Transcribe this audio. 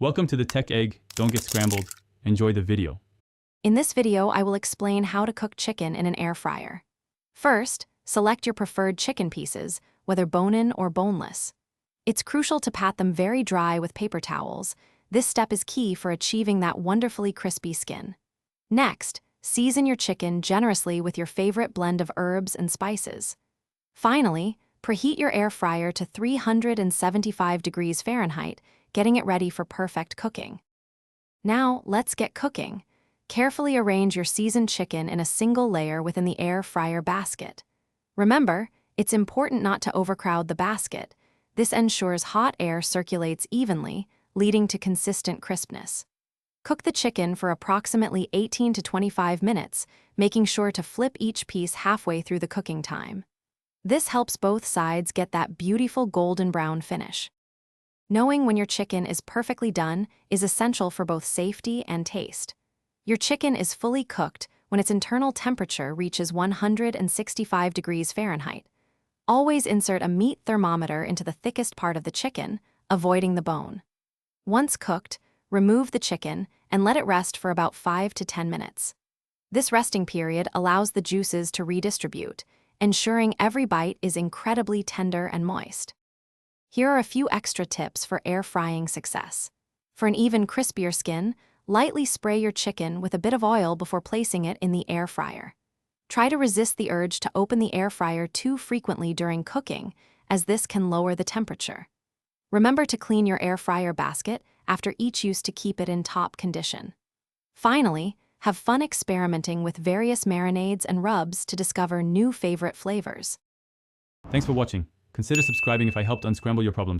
Welcome to the Tech Egg. Don't get scrambled. Enjoy the video. In this video, I will explain how to cook chicken in an air fryer. First, select your preferred chicken pieces, whether bone-in or boneless. It's crucial to pat them very dry with paper towels. This step is key for achieving that wonderfully crispy skin. Next, season your chicken generously with your favorite blend of herbs and spices. Finally, preheat your air fryer to 375 degrees Fahrenheit, getting it ready for perfect cooking. Now, let's get cooking. Carefully arrange your seasoned chicken in a single layer within the air fryer basket. Remember, it's important not to overcrowd the basket. This ensures hot air circulates evenly, leading to consistent crispness. Cook the chicken for approximately 18 to 25 minutes, making sure to flip each piece halfway through the cooking time. This helps both sides get that beautiful golden brown finish. Knowing when your chicken is perfectly done is essential for both safety and taste. Your chicken is fully cooked when its internal temperature reaches 165 degrees Fahrenheit. Always insert a meat thermometer into the thickest part of the chicken, avoiding the bone. Once cooked, remove the chicken and let it rest for about 5 to 10 minutes. This resting period allows the juices to redistribute, ensuring every bite is incredibly tender and moist. Here are a few extra tips for air frying success. For an even crispier skin, lightly spray your chicken with a bit of oil before placing it in the air fryer. Try to resist the urge to open the air fryer too frequently during cooking, as this can lower the temperature. Remember to clean your air fryer basket after each use to keep it in top condition. Finally, have fun experimenting with various marinades and rubs to discover new favorite flavors. Thanks for watching. Consider subscribing if I helped unscramble your problems.